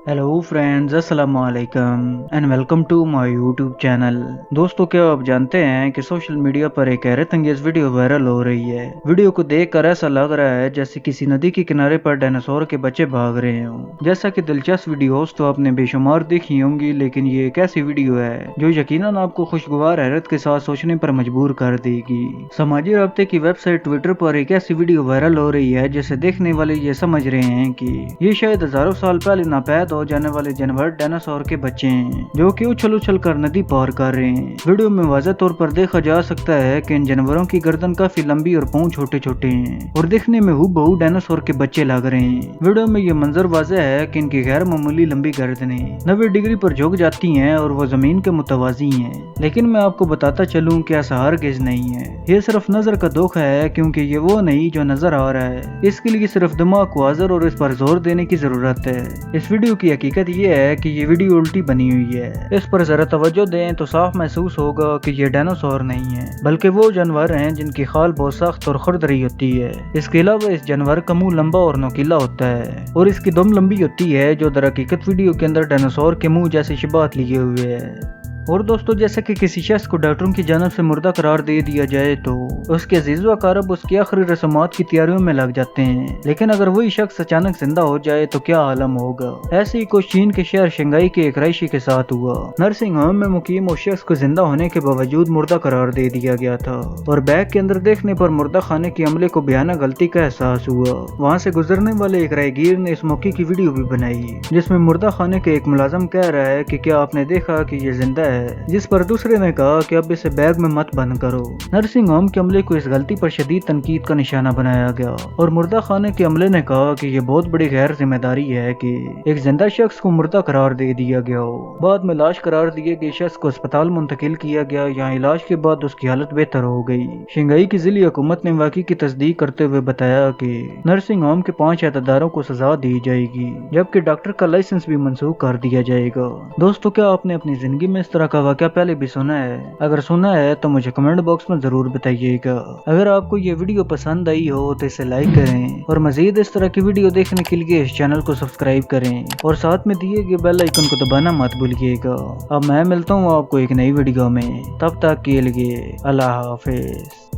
Hello friends, अस्सलाम वालेकुम and welcome to my YouTube channel. दोस्तों, क्या आप जानते हैं कि सोशल मीडिया पर एक हैरत अंगेज वीडियो वायरल हो रही है। वीडियो को देखकर ऐसा लग रहा है जैसे किसी नदी के किनारे पर डायनासोर के बच्चे भाग रहे हों। जैसा कि दिलचस्प वीडियोस तो आपने बेशुमार देखी होंगी, लेकिन ये एक ऐसी वीडियो है जो यकीनन आपको खुशगवार हैरत के साथ सोचने पर मजबूर कर देगी। समाजी राब्ते की वेबसाइट ट्विटर पर एक ऐसी वीडियो वायरल हो रही है जिसे देखने वाले ये समझ रहे हैं कि ये शायद हजारों साल पहले नापैद हो जाने वाले जानवर डायनासोर के बच्चे हैं जो कि उछल उछल कर नदी पार कर रहे हैं। वीडियो में वाज़ेह तौर पर देखा जा सकता है कि इन जानवरों की गर्दन काफी लंबी और पाँव छोटे छोटे हैं और दिखने में हूबहू डायनासोर के बच्चे लग रहे हैं। वीडियो में ये मंजर वाज़ेह है कि इनकी गैर मामूली लंबी गर्दनें 90 डिग्री पर झुक जाती हैं और वो जमीन के मुतवाजी हैं। लेकिन मैं आपको बताता चलूं कि ऐसा हरगिज़ नहीं है। ये सिर्फ नजर का धोखा है, क्योंकि ये वो नहीं जो नजर आ रहा है। इसके लिए सिर्फ दिमाग को हाजिर और इस पर जोर देने की जरूरत है। इस वीडियो की हकीकत ये है कि ये वीडियो उल्टी बनी हुई है। इस पर जरा तवज्जो दें तो साफ महसूस होगा कि ये डायनासोर नहीं है, बल्कि वो जानवर हैं जिनकी खाल बहुत सख्त और खुरदरी होती है। इसके अलावा इस जानवर का मुंह लंबा और नोकीला होता है और इसकी दुम लंबी होती है, जो दर हकीकत वीडियो के अंदर डायनासोर के मुंह जैसी शबात लिए हुए है। और दोस्तों, जैसे कि किसी शख्स को डॉक्टरों की जानिब से मुर्दा करार दे दिया जाए तो उसके अजीज व अकारब उसकी आखिरी रस्मात की तैयारियों में लग जाते हैं। लेकिन अगर वही शख्स अचानक जिंदा हो जाए तो क्या आलम होगा। ऐसे ही कुछ चीन के शहर शंघाई के एक रहायशी के साथ हुआ। नर्सिंग होम में मुकीम उस शख्स को जिंदा होने के बावजूद मुर्दा करार दे दिया गया था और बैग के अंदर देखने पर मुर्दा खाने के अमले को भयानक गलती का एहसास हुआ। वहाँ से गुजरने वाले एक राहगीर ने इस मौके की वीडियो भी बनाई, जिसमें मुर्दा खाने के एक मुलाजिम कह रहा है कि क्या आपने देखा कि ये जिंदा है, जिस पर दूसरे ने कहा कि अब इसे बैग में मत बंद करो। नर्सिंग होम के अमले को इस गलती पर शदीद तनकीद का निशाना बनाया गया और मुर्दा खाने के अमले ने कहा कि यह बहुत बड़ी गैर जिम्मेदारी है कि एक जिंदा शख्स को मुर्दा करार दे दिया गया हो। बाद में लाश करार दिए गए शख्स को अस्पताल मुंतकिल किया गया। यहाँ इलाज के बाद उसकी हालत बेहतर हो गई। शंघाई की जिली हुकूमत ने वाकई की तस्दीक करते हुए बताया कि नर्सिंग होम के 5 एहदेदारों को सजा दी जाएगी, जबकि डॉक्टर का लाइसेंस भी मनसूख कर दिया जाएगा। दोस्तों, क्या आपने अपनी जिंदगी में इस तरह का वाकया पहले भी सुना है? अगर सुना है तो मुझे कमेंट बॉक्स में जरूर बताइएगा। अगर आपको ये वीडियो पसंद आई हो तो इसे लाइक करें और मजीद इस तरह की वीडियो देखने के लिए इस चैनल को सब्सक्राइब करें और साथ में दिए गए बेल आइकन को दबाना मत भूलिएगा। अब मैं मिलता हूँ आपको एक नई वीडियो में, तब तक के लिए अल्लाह हाफिज।